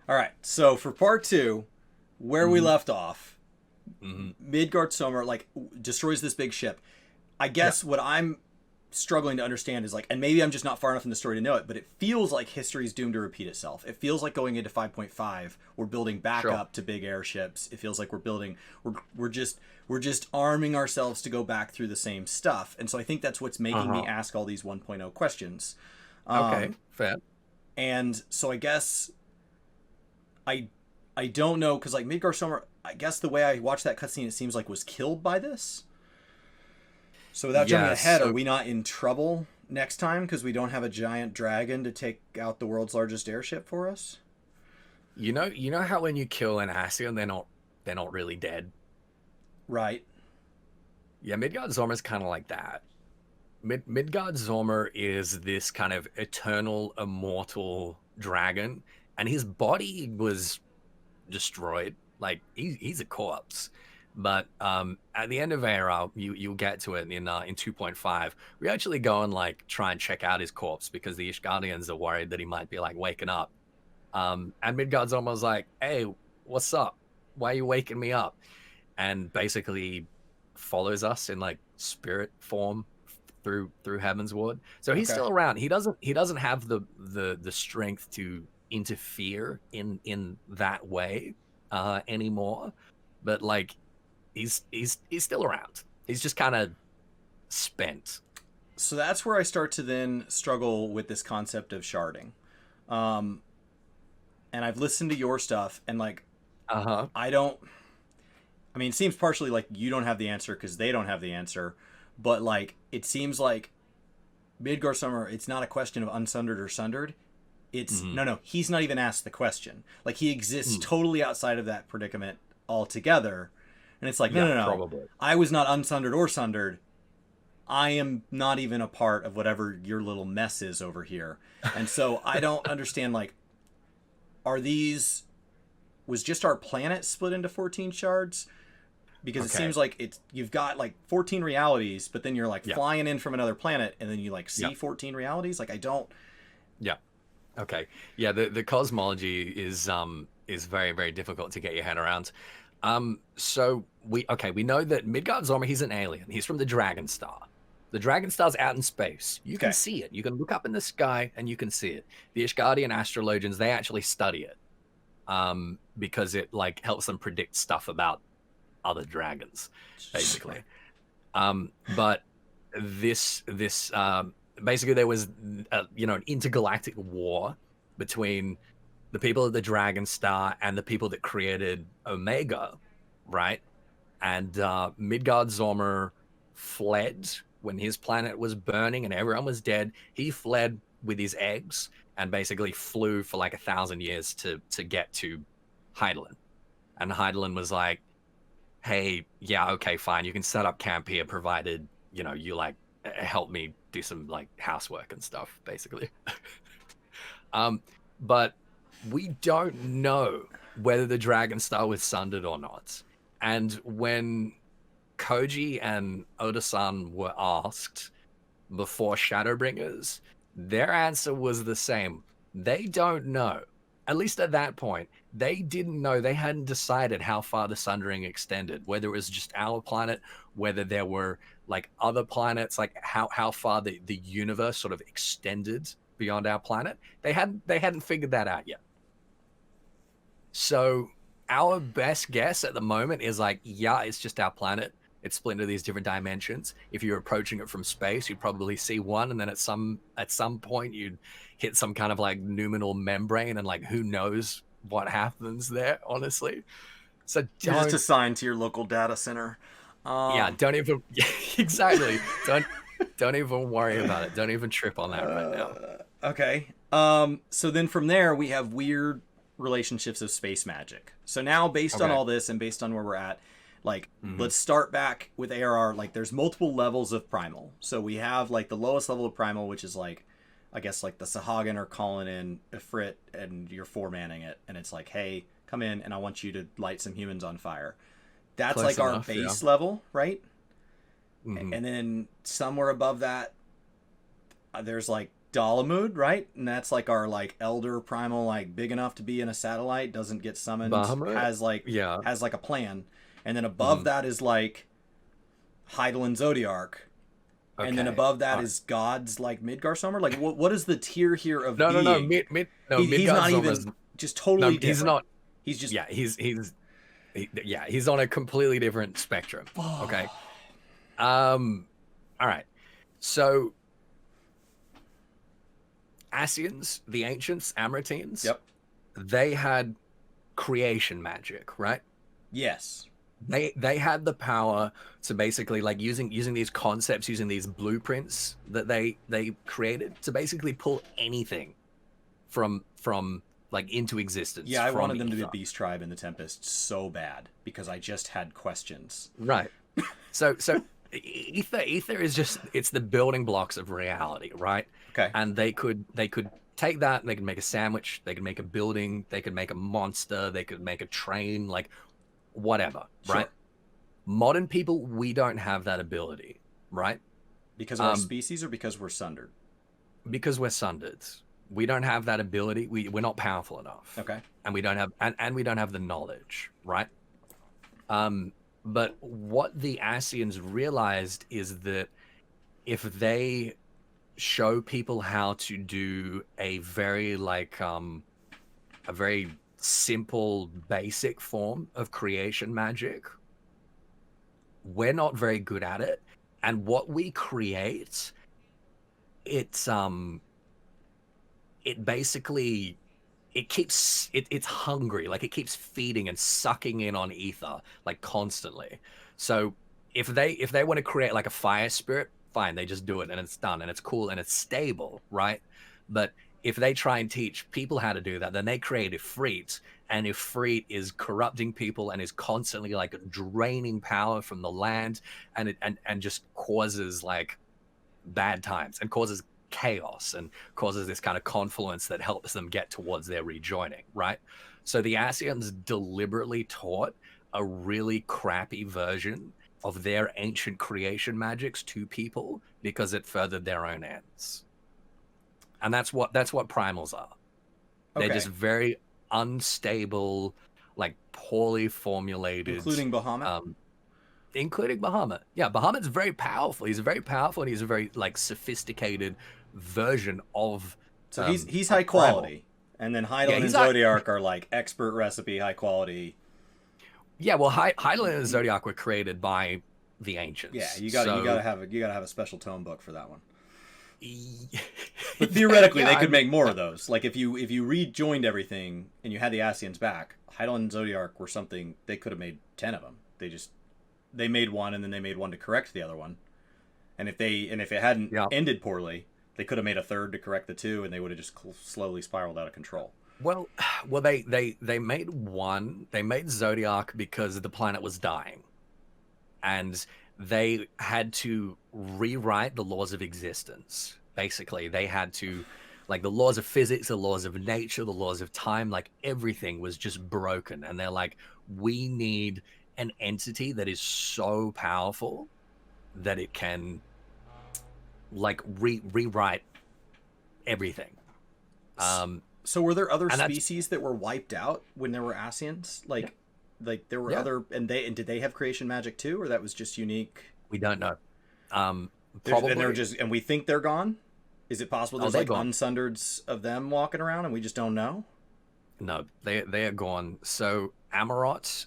All right. So for part two, where we Mm-hmm. left off, Mm-hmm. Midgardsormr like destroys this big ship. I Yeah, guess what I'm struggling to understand is like, and maybe I'm just not far enough in the story to know it, but it feels like history's doomed to repeat itself. It feels like going into 5.5, we're building back sure. up to big airships. It feels like we're just arming ourselves to go back through the same stuff. And so I think that's what's making me Uh-huh. ask all these 1.0 questions. Okay, Um, fair. and so I guess I I don't know because like Midgardsormr, I guess the way I watched that cutscene, it seems like was killed by this. So without jumping Yeah, ahead, are so we not in trouble next time because we don't have a giant dragon to take out the world's largest airship for us? you know how when you kill an Ascian, they're not really dead. Right. Yeah, Midgardsormr is kind of like that. Midgardsormr is this kind of eternal, immortal dragon, and his body was destroyed. Like he's a corpse. But at the end of ARR, you'll get to it in 2.5. We actually go and like try and check out his corpse because the Ishgardians are worried that he might be like waking up. And Midgard's almost like, "Hey, what's up? Why are you waking me up?" And basically follows us in like spirit form through Heaven's Ward. So he's Okay. still around. He doesn't have the strength to interfere in that way anymore. But like he's still around. He's just kind of spent. So that's where I start to then struggle with this concept of sharding. Um, and I've listened to your stuff, and like Uh huh. I don't. I mean, it seems partially like you don't have the answer because they don't have the answer, but like it seems like Midgardsormr, it's not a question of unsundered or sundered. It's Mm-hmm. no, he's not even asked the question. Like he exists Mm. totally outside of that predicament altogether. And it's like, no, Yeah, no, no. probably. I was not unsundered or sundered. I am not even a part of whatever your little mess is over here. And so I don't understand, like, are these, was just our planet split into 14 shards? Because it Okay. seems like it's you've got like 14 realities, but then you're like Yeah. flying in from another planet and then you like Yeah. see 14 realities. Like I don't. Yeah. Okay. Yeah, the cosmology is very, very difficult to get your head around. So we know that Midgardsormr, he's an alien. He's from the Dragon Star. The Dragon Star's out in space. You can Okay. see it. You can look up in the sky and you can see it. The Ishgardian astrologians, they actually study it. Because it like helps them predict stuff about other dragons, Sure. basically. But this basically there was an intergalactic war between the people of the Dragon Star and the people that created Omega, right? And Midgardsormr fled when his planet was burning and everyone was dead. He fled with his eggs and basically flew for like 1,000 years to get to Heidelin. And Heidelin was like, hey, yeah, okay, fine, you can set up camp here provided you like help me do some like housework and stuff, basically. um, but we don't know whether the Dragon Star was sundered or not. And when Koji and Oda-san were asked before Shadowbringers, their answer was the same. They don't know. At least at that point, they didn't know. They hadn't decided how far the sundering extended, whether it was just our planet, whether there were like other planets, like how far the universe sort of extended beyond our planet. They hadn't figured that out yet. So our best guess at the moment is like, yeah, it's just our planet. It's split into these different dimensions. If you're approaching it from space, you'd probably see one, and then at some point you'd hit some kind of like numinal membrane, and like who knows what happens there, honestly. So You're just don't, assigned to your local data center. yeah, Um, don't even yeah, exactly. Don't even worry about it. Don't even trip on that right now. okay. So then from there we have weird relationships of space magic. So now based on Okay. all this and based on where we're at, like Hmm. let's start back with ARR. Like there's multiple levels of primal. So we have like the lowest level of primal, which is like I guess like the Sahagin are calling in Ifrit and you're foremanning it, and it's like, hey, come in and I want you to light some humans on fire. That's Close like our enough, yeah. base level, right? Hmm. And then somewhere above that, there's like Dalamud, right? And that's like our like elder primal, like big enough to be in a satellite, doesn't get summoned, Bahamut? has Yeah. like a plan. And then above Mhm. that is like Heidel and Zodiark. And then Okay. above that All right. is gods like Midgardsormr. Like what is the tier here of No. being? He's not Midgardsormr's even just no, totally he's different. not. He's just Yeah, he's on a completely different spectrum. Okay. All right. So Ascians, the ancients, Amriteans, Yep. they had creation magic, right? Yes. They had the power to basically like using these concepts, using these blueprints that they created to basically pull anything from like into existence Yeah, I from wanted them to be a ether. beast tribe in the Tempest so bad because I just had questions. Right. So ether is just it's the building blocks of reality, right? Okay. And they could take that and they could make a sandwich, they could make a building, they could make a monster, they could make a train, like whatever, Sure. right? Modern people, we don't have that ability, right? Because of our species or because we're sundered? Because we're sundered. We don't have that ability. We're not powerful enough. Okay. And we don't have and we don't have the knowledge, right? But what the Ascians realized is that if they show people how to do a very a very simple basic form of creation magic, we're not very good at it. And what we create, it's it basically it's hungry, like it keeps feeding and sucking in on ether like constantly. So if they want to create like a fire spirit, fine, they just do it and it's done and it's cool and it's stable, right? But if they try and teach people how to do that, then they create Ifrit, and Ifrit is corrupting people and is constantly like draining power from the land, and and just causes like bad times and causes chaos and causes this kind of confluence that helps them get towards their rejoining, right? So the Ascians deliberately taught a really crappy version of their ancient creation magics to people because it furthered their own ends. And that's what primals are. They're just very unstable, like poorly formulated, including Bahamut. Including Bahamut. Yeah, Bahamut's very powerful. He's very powerful, and he's a very like sophisticated version of. So he's high quality, and then Heidel and not- Zodiark are like expert recipe, high quality. Yeah, well, Heidel and Zodiark were created by the ancients. Yeah, you gotta have a special tome book for that one. Yeah, But theoretically, they could make more of those. Like if you rejoined everything and you had the Ascians back, Heidel and Zodiark were something they could have made 10 of them. They made one and then they made one to correct the other one. And if it hadn't ended poorly, they could have made a third to correct the two, and they would have just slowly spiraled out of control. Well, they made one. They made Zodiark because the planet was dying, and they had to rewrite the laws of existence. Basically, they had to, like the laws of physics, the laws of nature, the laws of time, like everything was just broken. And they're like, we need an entity that is so powerful that it can like rewrite everything. So were there other species that were wiped out when there were Ascians? Like there were other, and did they have creation magic too, or that was just unique? We don't know. Probably. And they're just, and we think they're gone. Is it possible there's like gone. unsunders of them walking around and we just don't know? No, they are gone. So Amarot,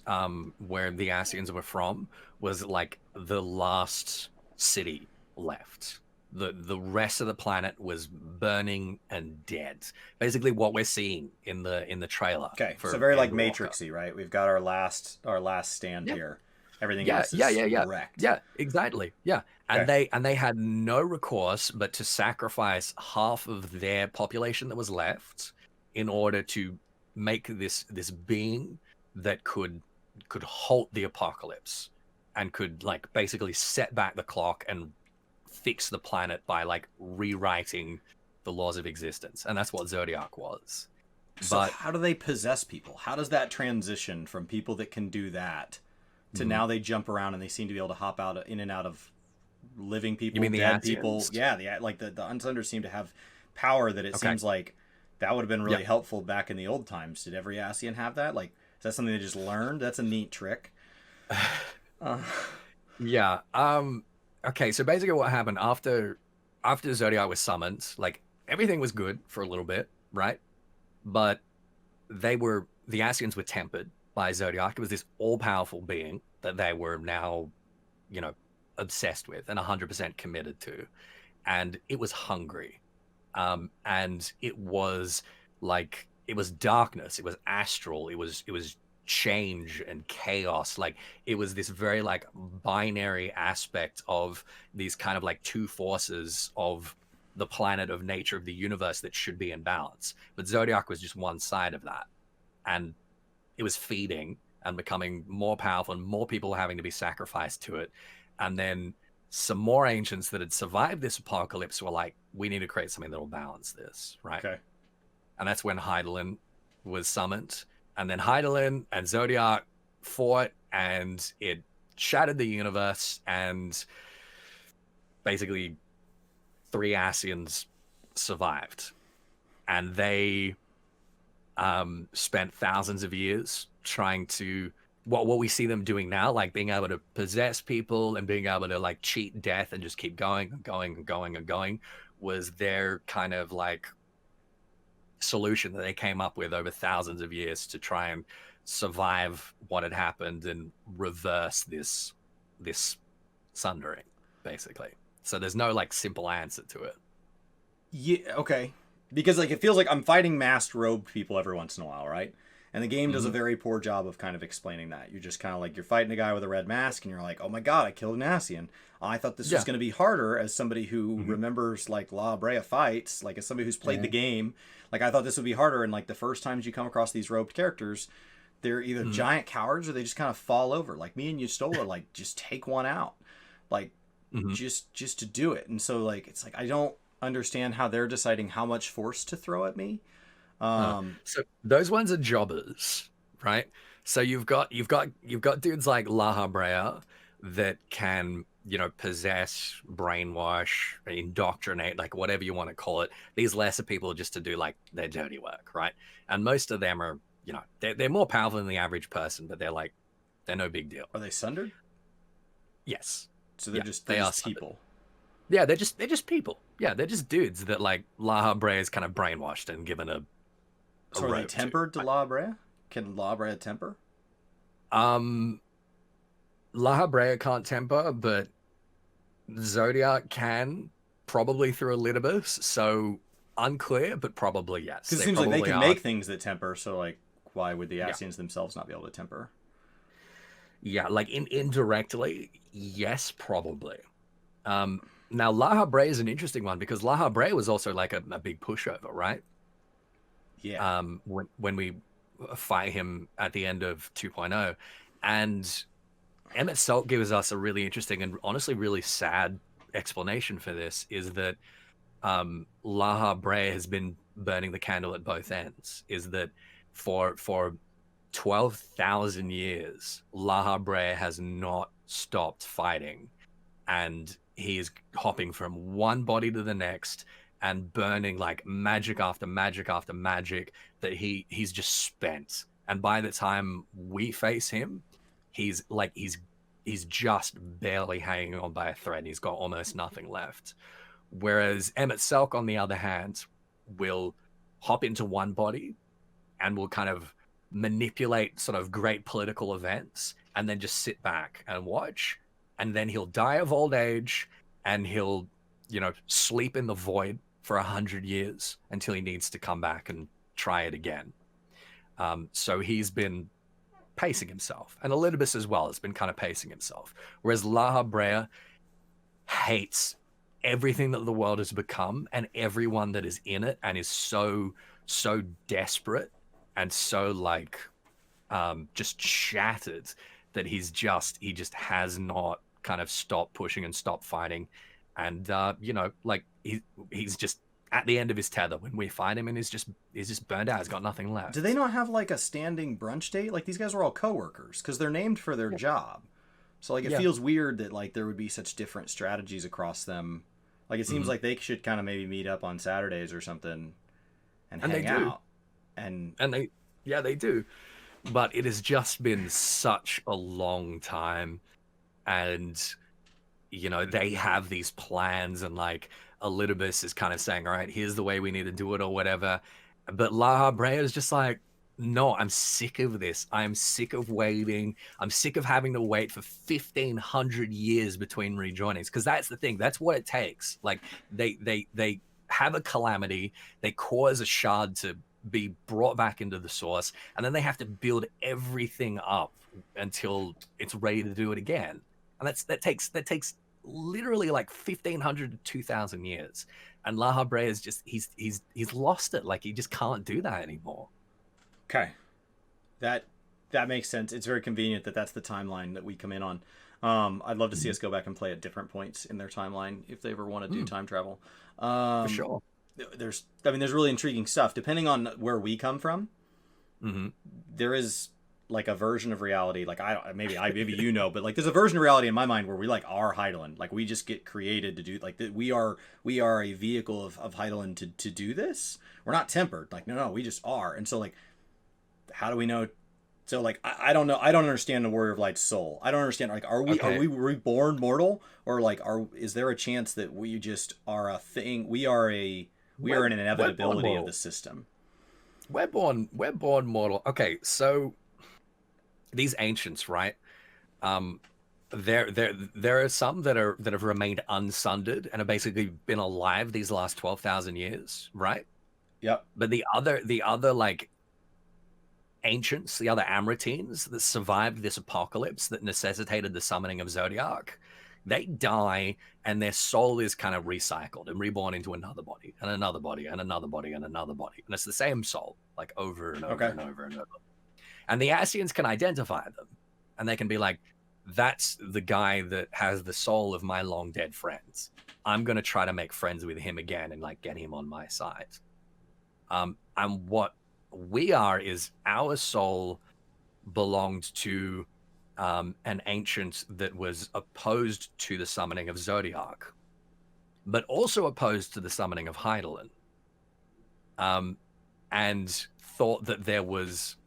where the Ascians were from, was like the last city left. The rest of the planet was burning and dead. Basically, what we're seeing in the trailer. Okay, so very like Matrixy, right? We've got our last stand here. Everything else is wrecked. Yeah, exactly. Yeah, and they had no recourse but to sacrifice half of their population that was left in order to make this being that could halt the apocalypse and could like basically set back the clock and fix the planet by like rewriting the laws of existence. And that's what Zodiark was. So how do they possess people? How does that transition from people that can do that to now they jump around and they seem to be able to hop out in and out of living people, you mean dead the people? Ascians? Yeah, the unsunders seem to have power that it Okay. seems like that would have been really Yep. helpful back in the old times. Did every Ascian have that? Like, is that something they just learned? That's a neat trick. Uh, Yeah. Okay, so basically what happened after Zodiac was summoned, like everything was good for a little bit, right? But the Ascians were tempered by Zodiac. It was this all-powerful being that they were now, you know, obsessed with and 100% committed to. And it was hungry. And it was like it was darkness, it was astral, it was change and chaos. Like it was this very like binary aspect of these kind of like two forces of the planet, of nature, of the universe that should be in balance. But Zodiac was just one side of that, and it was feeding and becoming more powerful, and more people having to be sacrificed to it. And then some more ancients that had survived this apocalypse were like, we need to create something that will balance this, right? okay. And that's when Hydaelyn was summoned. And then Hydaelyn and Zodiac fought, and it shattered the universe, and basically 3 Ascians survived. And they spent thousands of years trying to what we see them doing now, like being able to possess people and being able to like cheat death and just keep going and going and going and going, was their kind of like solution that they came up with over thousands of years to try and survive what had happened and reverse this sundering, basically. So there's no like simple answer to it. Yeah, okay. Because like it feels like I'm fighting masked robed people every once in a while, right? And the game does a very poor job of kind of explaining that. You're just kind of like, you're fighting a guy with a red mask, and you're like, oh my god, I killed an Ascian. I thought this was going to be harder as somebody who remembers like Lahabrea fights, like as somebody who's played the game. Like I thought this would be harder, and like the first times you come across these robed characters, they're either giant cowards or they just kind of fall over. Like me and Yustola, like just take one out, like just to do it. And so like it's like I don't understand how they're deciding how much force to throw at me. So those ones are jobbers, right? So you've got dudes like Lahabrea that can, you know, possess, brainwash, indoctrinate, like whatever you want to call it. These lesser people just to do like their dirty work, right? And most of them are, you know, they're more powerful than the average person, but they're no big deal. Are they sundered? Yes. So they're just people. Yeah, they're just people. Yeah, they're just dudes that like Lahabrea is kind of brainwashed and given a So are they tempered to Lahabrea? Can Lahabrea temper? Lahabrea can't temper, but Zodiac can, probably through a litibus. So unclear, but probably yes. Because it seems like they can make things that temper. So like, why would the Ascians themselves not be able to temper? Yeah, like indirectly, yes, probably. Now Lahabrea is an interesting one because Lahabrea was also like a big pushover, right? Yeah. When we fight him at the end of 2.0, and Emmett Salt gives us a really interesting and honestly really sad explanation for this, is that Lahabrea has been burning the candle at both ends. Is that for 12,000 years, Lahabrea has not stopped fighting, and he is hopping from one body to the next and burning like magic after magic after magic that he's just spent. And by the time we face him, he's just barely hanging on by a thread. He's got almost nothing left. Whereas Emmett Selk, on the other hand, will hop into one body and will kind of manipulate sort of great political events and then just sit back and watch. And then he'll die of old age, and he'll, you know, sleep in the void for 100 years until he needs to come back and try it again. So he's been pacing himself, and Elidibus as well has been kind of pacing himself. Whereas Lahabrea hates everything that the world has become and everyone that is in it, and is so desperate and so like just shattered that he just has not kind of stopped pushing and stopped fighting. And you know, like he's just at the end of his tether when we fight him, and he's just burned out. He's got nothing left. Do they not have like a standing brunch date? Like these guys are all coworkers because they're named for their job. So like it feels weird that like there would be such different strategies across them Like, it seems like they should kind of maybe meet up on Saturdays or something and And they hang do. out. And They do. But it has just been such a long time, and they have these plans, and like Elidibus is kind of saying, all right, here's the way we need to do it or whatever. But Lahabrea is just like, no, I'm sick of this. I'm sick of waiting. I'm sick of having to wait for 1,500 years between rejoinings. Because that's the thing. That's what it takes. Like they have a calamity. They cause a shard to be brought back into the source, and then they have to build everything up until it's ready to do it again. And that takes literally like 1,500 to 2,000 years. And Lahabrea is just he's lost it. Like, he just can't do that anymore. okay, that makes sense. It's very convenient that that's the timeline that we come in on. I'd love to see us go back and play at different points in their timeline if they ever want to do time travel. For sure. There's really intriguing stuff depending on where we come from. There is like a version of reality, like maybe but like there's a version of reality in my mind where we like are Hydaelyn. Like, we just get created to do like we are a vehicle of Hydaelyn to do this. We're not tempered. Like, no, we just are. And so like, how do we know? So like, I don't know. I don't understand the Warrior of Light's soul. I don't understand. Like, are we reborn mortal, or like is there a chance that we just are a thing? We are an inevitability of the system. We're born mortal. Okay, so these ancients, right? There are some that have remained unsundered and have basically been alive these last 12,000 years, right? Yep. But the other like ancients, the other Amritines that survived this apocalypse that necessitated the summoning of Zodiark, they die and their soul is kind of recycled and reborn into another body and another body and another body and another body. And it's the same soul, like over and over and over and over. And the Ascians can identify them, and they can be like, that's the guy that has the soul of my long dead friends. I'm going to try to make friends with him again and like get him on my side. And what we are is our soul belonged to an ancient that was opposed to the summoning of Zodiark, but also opposed to the summoning of Hydaelyn, and thought that there was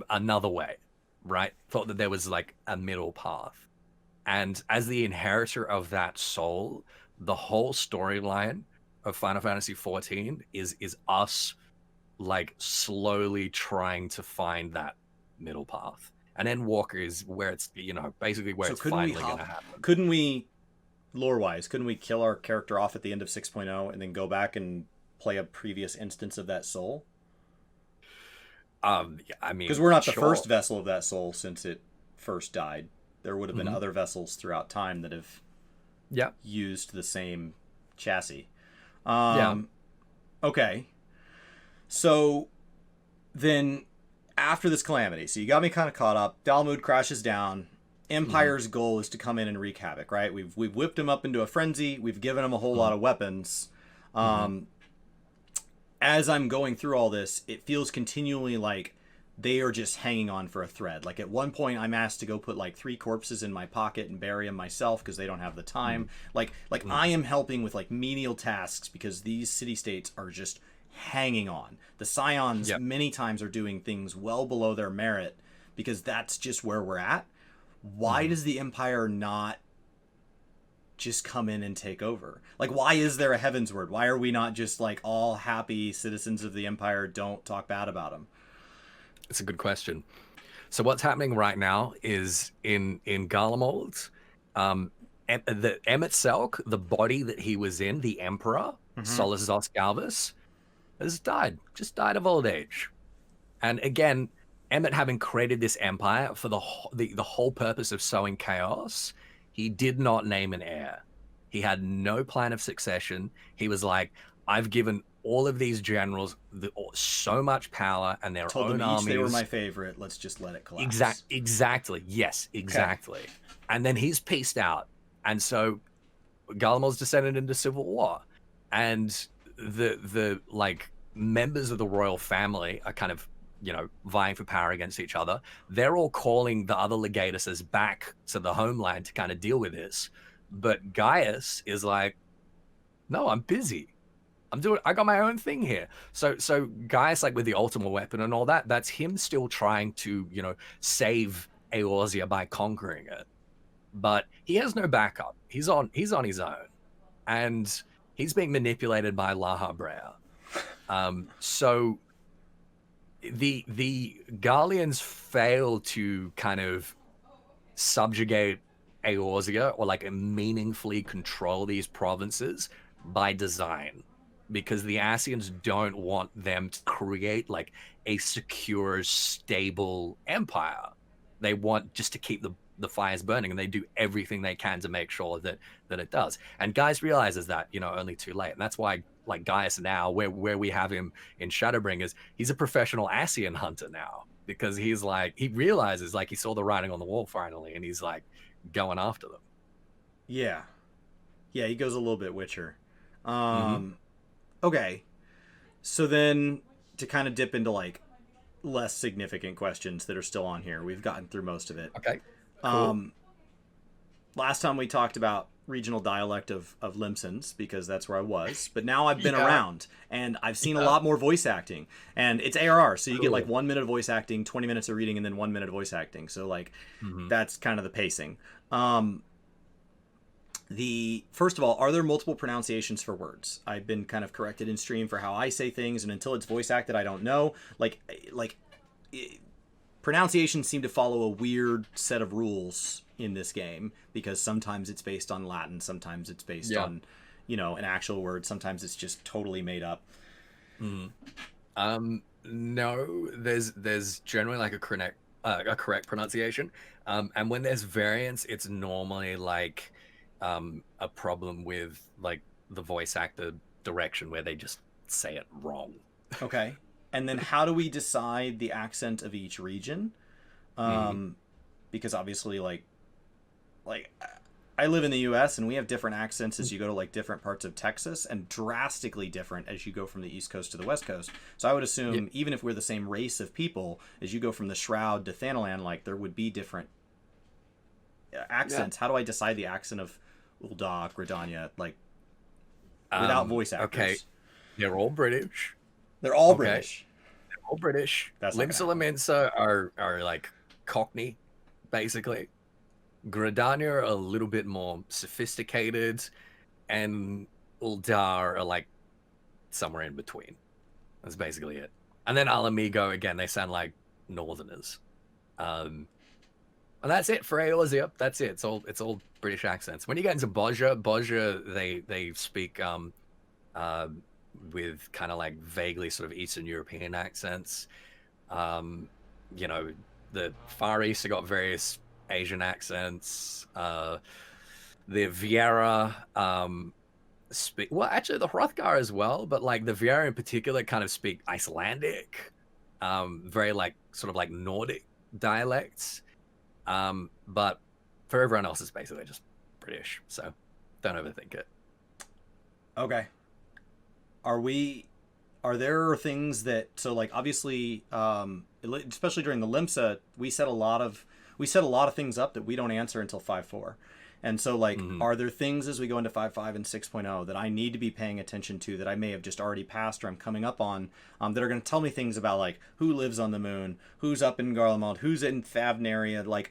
another way, right? Thought that there was like a middle path. And as the inheritor of that soul, the whole storyline of Final Fantasy XIV is us like slowly trying to find that middle path. And Endwalker is where it's, basically where it's finally going to happen. Couldn't we, lore-wise, kill our character off at the end of 6.0 and then go back and play a previous instance of that soul? I mean, because we're not the first vessel of that soul since it first died. There would have been other vessels throughout time that have used the same chassis. Okay. So then after this calamity, so you got me kind of caught up. Dalmud crashes down. Empire's goal is to come in and wreak havoc, right? We've whipped him up into a frenzy. We've given him a whole lot of weapons. As I'm going through all this, it feels continually like they are just hanging on for a thread. Like, at one point, I'm asked to go put like 3 corpses in my pocket and bury them myself because they don't have the time. I am helping with like menial tasks because these city-states are just hanging on. The Scions many times are doing things well below their merit because that's just where we're at. Why does the Empire not just come in and take over? Like, why is there a Heavensward? Why are we not just like all happy citizens of the Empire? Don't talk bad about them. It's a good question. So what's happening right now is in Garlemald, the Emmett Selk, the body that he was in, the Emperor, Solus Zos Galvus, has died. Just died of old age. And again, Emmett, having created this empire for the whole purpose of sowing chaos, he did not name an heir. He had no plan of succession. He was like, I've given all of these generals so much power and their own armies. They were my favorite. Let's just let it collapse. Exactly. Yes, exactly. Okay. And then he's pieced out. And so Garlemald's descended into civil war. And the like members of the royal family are kind of, vying for power against each other. They're all calling the other legatuses back to the homeland to kind of deal with this. But Gaius is like, No, I'm busy. I got my own thing here. So guys like with the ultimate weapon and all that, that's him still trying to, save Eorzea by conquering it. But he has no backup. He's on his own. And he's being manipulated by Lahabrea. So the Garleans fail to kind of subjugate Eorzea or like meaningfully control these provinces by design, because the Ascians don't want them to create like a secure, stable empire. They want just to keep the fires burning, and they do everything they can to make sure that it does. And Gaius realizes that, only too late. And that's why like Gaius now, where we have him in Shadowbringers, he's a professional Ascian hunter now, because he's like, he realizes like he saw the writing on the wall finally, and he's like going after them. Yeah. Yeah, he goes a little bit Witcher. Mm-hmm. Okay. So then to kind of dip into like less significant questions that are still on here. We've gotten through most of it. Okay. Cool. Last time we talked about regional dialect of Limsons, because that's where I was, but now I've been Yeah. around and I've seen a lot more voice acting, and it's ARR, so you get like Cool. 1 minute of voice acting, 20 minutes of reading, and then 1 minute of voice acting. So like Mm-hmm. that's kind of the pacing. The first of all, are there multiple pronunciations for words? I've been kind of corrected in stream for how I say things, and until it's voice acted, I don't know. Pronunciations seem to follow a weird set of rules in this game, because sometimes it's based on Latin, sometimes it's based on, an actual word, sometimes it's just totally made up. No, there's generally like a correct pronunciation, and when there's variance, it's normally like a problem with like the voice actor direction, where they just say it wrong. Okay. And then how do we decide the accent of each region? Because obviously, like I live in the U.S. and we have different accents as you go to like different parts of Texas, and drastically different as you go from the East Coast to the West Coast. So I would assume even if we're the same race of people, as you go from the Shroud to Thanalan, like there would be different accents. How do I decide the accent of Ul'dah, Gridania, like without voice actors? Okay, they're all British. They're all Okay. British. They're all British. That's not Limsa gonna happen. Laminsa are like Cockney, basically. Gridania are a little bit more sophisticated, and Ul'dah are like somewhere in between. That's basically it. And then Alamigo, again, they sound like Northerners. And that's it for Eorzea. That's it. It's all British accents. When you get into Bozja, they speak with kind of like vaguely sort of Eastern European accents. The Far East have got various Asian accents. The Viera speak, well, actually the Hrothgar as well, but like the Viera in particular kind of speak Icelandic, very like sort of like Nordic dialects. But for everyone else, it's basically just British. So don't overthink it. Okay. Are there things that, so like obviously especially during the Limsa, we set a lot of things up that we don't answer until 5.4. And so like are there things as we go into 5.5 and 6.0 that I need to be paying attention to that I may have just already passed or I'm coming up on, that are going to tell me things about like who lives on the moon, who's up in Garlemald, who's in Thavnaria, like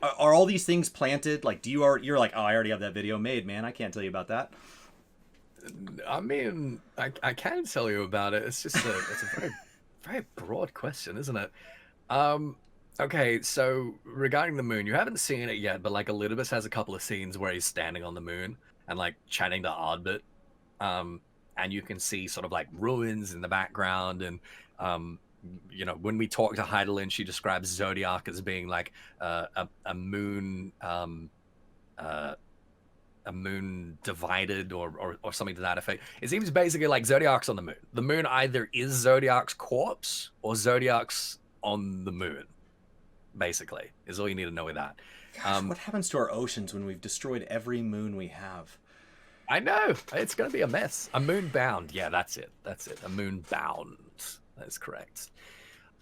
are all these things planted? Like you're like, oh, I already have that video made, man, I can't tell you about that. I mean, I can tell you about it. It's just it's a very, very broad question, isn't it? Okay, so regarding the moon, you haven't seen it yet, but like Elidibus has a couple of scenes where he's standing on the moon and like chatting to Ardbit. And you can see sort of like ruins in the background. And, when we talk to Heidelin, she describes Zodiark as being like a moon, a moon divided or something to that effect. It seems basically like Zodiark's on the moon. The moon either is Zodiark's corpse or Zodiark's on the moon, basically, is all you need to know with that. Gosh, what happens to our oceans when we've destroyed every moon we have? I know. It's going to be a mess. A moon bound. Yeah, that's it. That's it. A moon bound. That's correct.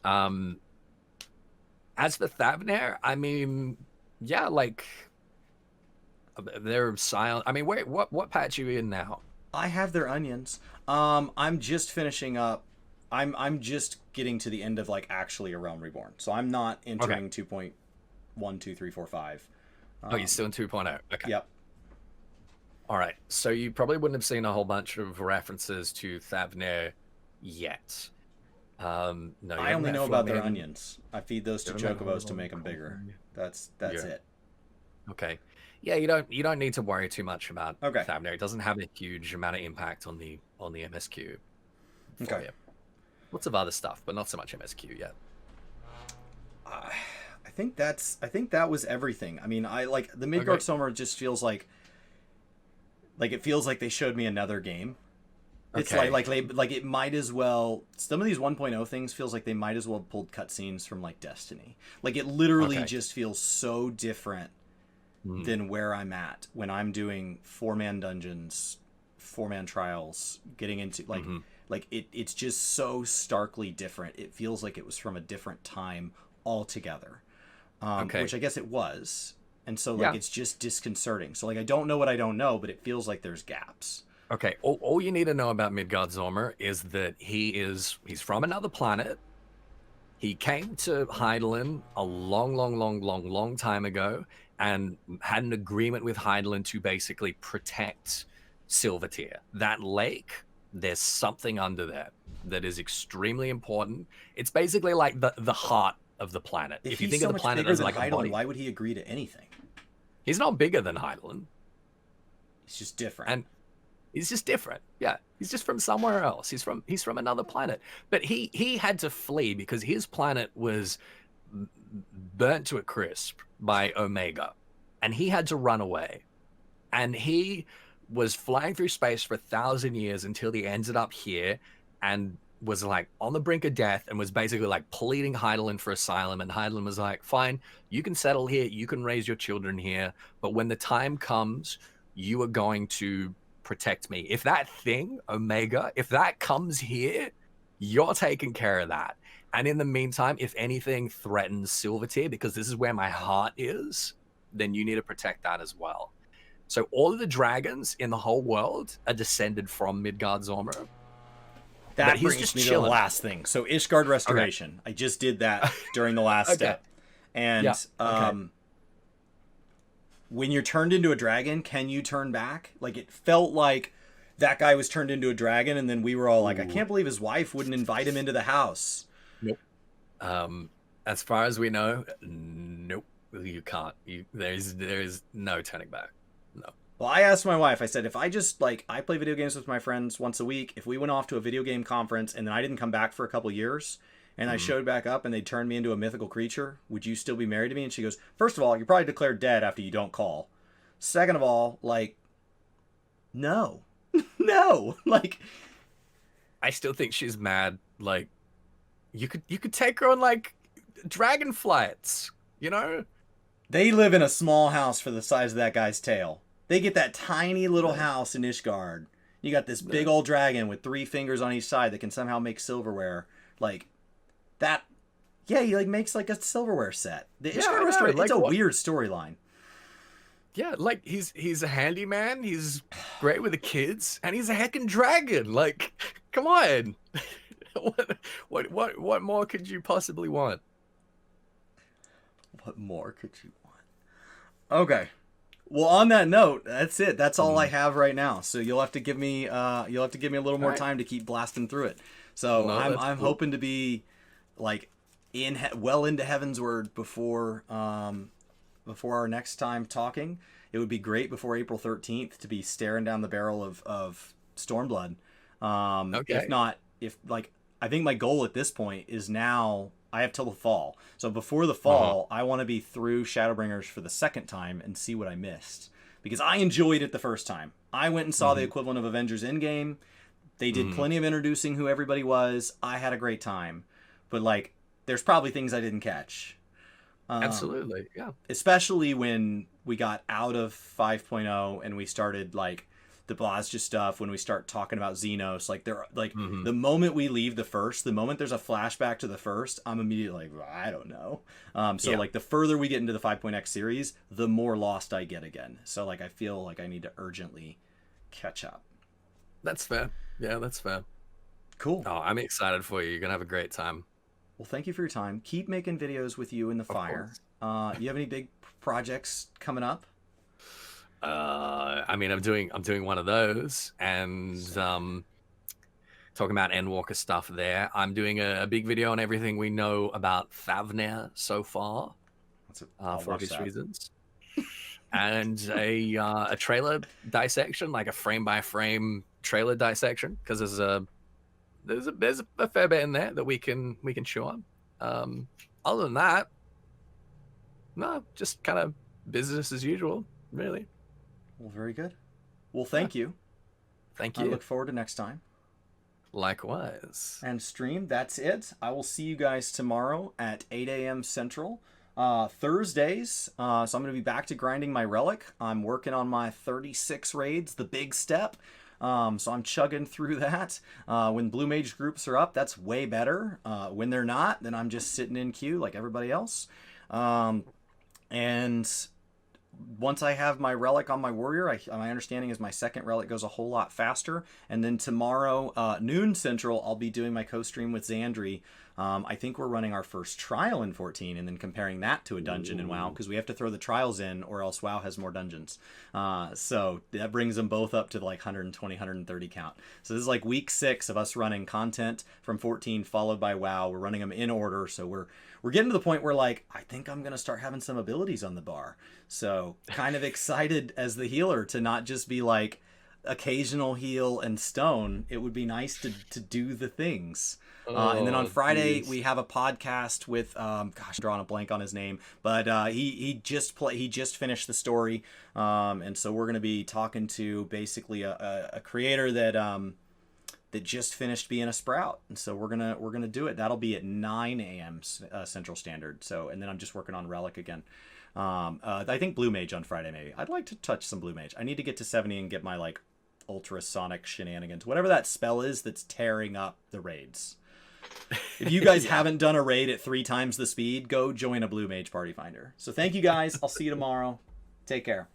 As for Thavnair, I mean, yeah, like They're silent. I mean, wait, what patch are you in now? I have their onions. I'm just finishing up. I'm just getting to the end of like actually a Realm Reborn. So I'm not Okay. entering 2.1, 2, 3, 4, 5. Oh, you're still in 2.0. Okay. Yep. All right. So you probably wouldn't have seen a whole bunch of references to Thavnir yet. No, I only know about their onions. I feed those to You haven't met Chocobos to Flaming make them bigger. That's Yeah. it. Okay. Yeah, you don't need to worry too much about Okay. Thavnir. It doesn't have a huge amount of impact on the MSQ. for Okay. you. Lots of other stuff, but not so much MSQ yet. I think that was everything. I mean, I like the Midgardsormr just feels like it feels like they showed me another game. It's Okay. like it might as well. Some of these 1.0 things feels like they might as well have pulled cutscenes from like Destiny. Like it literally Okay. just feels so different than where I'm at when I'm doing 4-man dungeons, 4-man trials, getting into like it's just so starkly different. It feels like it was from a different time altogether. Okay. Which I guess it was. And so like Yeah. it's just disconcerting. So like I don't know what I don't know, but it feels like there's gaps. Okay. All you need to know about Midgardsormr is that he's from another planet. He came to Hydaelyn a long time ago and had an agreement with Hydaelyn to basically protect Silvertier. That lake, there's something under there that is extremely important. It's basically like the heart of the planet. If you he's think so of the much planet bigger as than like a Hydaelyn, body, why would he agree to anything? he's not bigger than Hydaelyn. He's just different. And he's just different. Yeah, he's just from somewhere else. He's from another planet. But he had to flee because his planet was burnt to a crisp by Omega, and he had to run away. And he was flying through space for 1,000 years until he ended up here, and was like on the brink of death, and was basically like pleading Hydaelyn for asylum. And Hydaelyn was like, "Fine, you can settle here, you can raise your children here, but when the time comes, you are going to protect me. If that thing, Omega, if that comes here, you're taking care of that. And in the meantime, if anything threatens Silvertier, because this is where my heart is, then you need to protect that as well." So all of the dragons in the whole world are descended from Midgardsormr. That he's brings just me to chilling. the last thing. So Ishgard Restoration. I just did that during the last step. And when you're turned into a dragon, can you turn back? Like it felt like that guy was turned into a dragon, and then we were all like, I can't believe his wife wouldn't invite him into the house. Nope. As far as we know, nope. You can't. There is no turning back. No. Well, I asked my wife, I said, if I just, like, I play video games with my friends once a week, if we went off to a video game conference and then I didn't come back for a couple years, and I showed back up and they turned me into a mythical creature, would you still be married to me? And she goes, first of all, you're probably declared dead after you don't call. Second of all, like, no. No. Like, I still think she's mad. Like, you could take her on, like, dragon flights, you know? they live in a small house for the size of that guy's tail. They get that tiny little house in Ishgard. You got this big old dragon with 3 fingers on each side that can somehow make silverware. Like, that... Yeah, he like makes like a silverware set. The Ishgard Restoration, like, it's a what? weird storyline. Yeah, like, he's a handyman, he's great with the kids, and he's a heckin' dragon. Like, come on. What more could you possibly want? What more could you want? Okay. Well, on that note, that's it. That's all I have right now. So you'll have to give me a little more time to keep blasting through it. So No, I'm cool. hoping to be like well into Heaven's Word before our next time talking. It would be great before April 13th to be staring down the barrel of Stormblood. Okay. If I think my goal at this point is now I have till the fall. So before the fall, I want to be through Shadowbringers for the second time and see what I missed. Because I enjoyed it the first time. I went and saw the equivalent of Avengers Endgame. They did plenty of introducing who everybody was. I had a great time. But like, there's probably things I didn't catch. Absolutely, yeah. Especially when we got out of 5.0 and we started like the Blasja stuff, when we start talking about Xenos, like they're like Mhm. the moment we leave the first, the moment there's a flashback to the first, I'm immediately like, well, I don't know. So Yeah. like the further we get into the 5.x series, the more lost I get again. So like I feel like I need to urgently catch up. That's fair. Yeah, that's fair. Cool. Oh, I'm excited for you. You're gonna have a great time. Well, thank you for your time. Keep making videos with you in the Of fire. course. You have any big projects coming up? I mean, I'm doing one of those, and talking about Endwalker stuff there. I'm doing a big video on everything we know about Favnir so far, I'll for watch obvious that. reasons, and a trailer dissection, like a frame by frame trailer dissection, because there's a fair bit in there that we can chew on. Other than that, no, just kind of business as usual, really. Well, very good. Well, Yeah. thank you. Thank I you. look forward to next time. Likewise. And stream, that's it. I will see you guys tomorrow at 8 a.m. Central. Thursdays, so I'm going to be back to grinding my relic. I'm working on my 36 raids, the big step. So I'm chugging through that. When Blue Mage groups are up, that's way better. When they're not, then I'm just sitting in queue like everybody else. And once I have my relic on my warrior, my understanding is my second relic goes a whole lot faster. And then tomorrow, noon Central, I'll be doing my co-stream with Xandri. I think we're running our first trial in 14 and then comparing that to a dungeon in WoW, because we have to throw the trials in or else WoW has more dungeons. So that brings them both up to like 120, 130 count. So this is like week 6 of us running content from 14 followed by WoW. We're running them in order. So we're getting to the point where like, I think I'm going to start having some abilities on the bar. So kind of excited as the healer to not just be like occasional heal and stone. It would be nice to do the things. And then on Friday geez. we have a podcast with gosh, I'm drawing a blank on his name, but he just finished the story, and so we're going to be talking to basically a creator that just finished being a sprout, and so we're gonna do it. That'll be at 9 a.m. Central Standard. So, and then I'm just working on Relic again. I think Blue Mage on Friday maybe. I'd like to touch some Blue Mage. I need to get to 70 and get my like ultrasonic shenanigans, whatever that spell is that's tearing up the raids. If you guys haven't done a raid at 3 times the speed, go join a Blue Mage Party Finder. So thank you guys. I'll see you tomorrow. Take care.